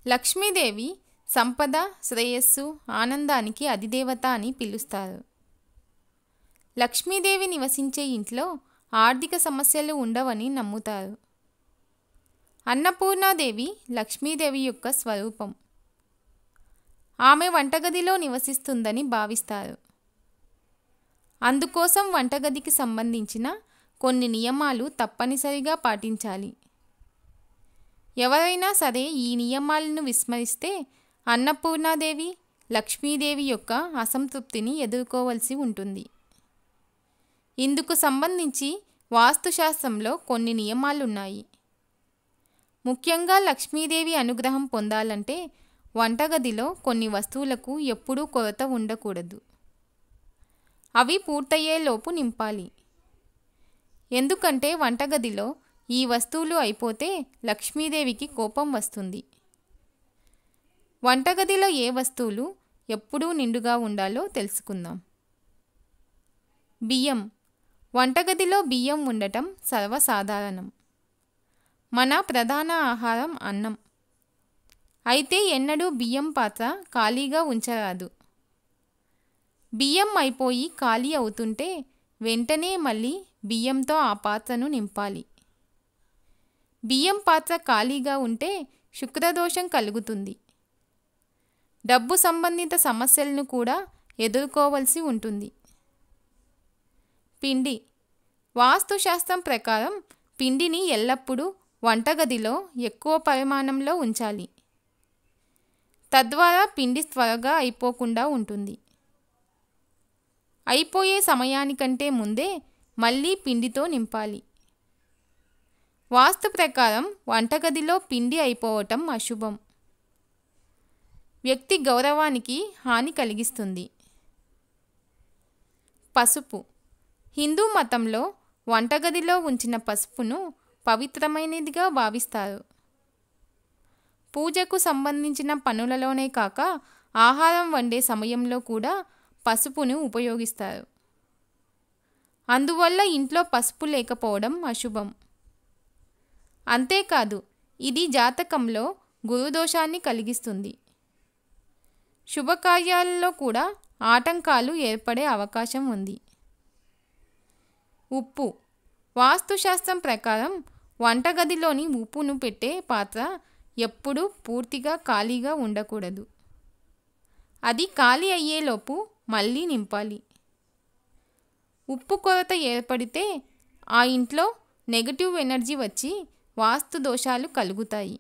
లక్ష్మీదేవి సంపద, శ్రేయస్సు, ఆనందానికి అధిదేవత అని పిలుస్తారు. లక్ష్మీదేవి నివసించే ఇంట్లో ఆర్థిక సమస్యలు ఉండవని నమ్ముతారు. అన్నపూర్ణాదేవి లక్ష్మీదేవి యొక్క స్వరూపం. ఆమె వంటగదిలో నివసిస్తుందని భావిస్తారు. అందుకోసం వంటగదికి సంబంధించిన కొన్ని నియమాలు తప్పనిసరిగా పాటించాలి. ఎవరైనా సరే ఈ నియమాలను విస్మరిస్తే అన్నపూర్ణాదేవి, లక్ష్మీదేవి యొక్క అసంతృప్తిని ఎదుర్కోవలసి ఉంటుంది. ఇందుకు సంబంధించి వాస్తుశాస్త్రంలో కొన్ని నియమాలున్నాయి. ముఖ్యంగా లక్ష్మీదేవి అనుగ్రహం పొందాలంటే వంటగదిలో కొన్ని వస్తువులకు ఎప్పుడూ కొరత ఉండకూడదు. అవి పూర్తయ్యేలోపు నింపాలి. ఎందుకంటే వంటగదిలో ఈ వస్తువులు అయిపోతే లక్ష్మీదేవికి కోపం వస్తుంది. వంటగదిలో ఏ వస్తువులు ఎప్పుడూ నిండుగా ఉండాలో తెలుసుకుందాం. బియ్యం. వంటగదిలో బియ్యం ఉండటం సర్వసాధారణం. మన ప్రధాన ఆహారం అన్నం. అయితే ఎన్నడూ బియ్యం పాత్ర ఖాళీగా ఉంచరాదు. బియ్యం అయిపోయి ఖాళీ అవుతుంటే వెంటనే మళ్ళీ బియ్యంతో ఆ పాత్రను నింపాలి. బియ్యం పాత్ర ఖాళీగా ఉంటే శుక్రదోషం కలుగుతుంది. డబ్బు సంబంధిత సమస్యలను కూడా ఎదుర్కోవలసి ఉంటుంది. పిండి. వాస్తుశాస్త్రం ప్రకారం పిండిని ఎల్లప్పుడూ వంటగదిలో ఎక్కువ పరిమాణంలో ఉంచాలి. తద్వారా పిండి త్వరగా అయిపోకుండా ఉంటుంది. అయిపోయే సమయానికంటే ముందే మళ్ళీ పిండితో నింపాలి. వాస్తు ప్రకారం వంటగదిలో పిండి అయిపోవటం అశుభం. వ్యక్తి గౌరవానికి హాని కలిగిస్తుంది. పసుపు. హిందూ మతంలో వంటగదిలో ఉంచిన పసుపును పవిత్రమైనదిగా భావిస్తారు. పూజకు సంబంధించిన పనులలోనే కాక ఆహారం వండే సమయంలో కూడా పసుపును ఉపయోగిస్తారు. అందువల్ల ఇంట్లో పసుపు లేకపోవడం అశుభం. అంతేకాదు ఇది జాతకంలో గురుదోషాన్ని కలిగిస్తుంది. శుభకార్యాలలో కూడా ఆటంకాలు ఏర్పడే అవకాశం ఉంది. ఉప్పు. వాస్తుశాస్త్రం ప్రకారం వంటగదిలోని ఉప్పును పెట్టే పాత్ర ఎప్పుడూ పూర్తిగా ఖాళీగా ఉండకూడదు. అది ఖాళీ అయ్యేలోపు మళ్ళీ నింపాలి. ఉప్పు కొరత ఏర్పడితే ఆ ఇంట్లో నెగటివ్ ఎనర్జీ వచ్చి వాస్తు దోషాలు కలుగుతాయి.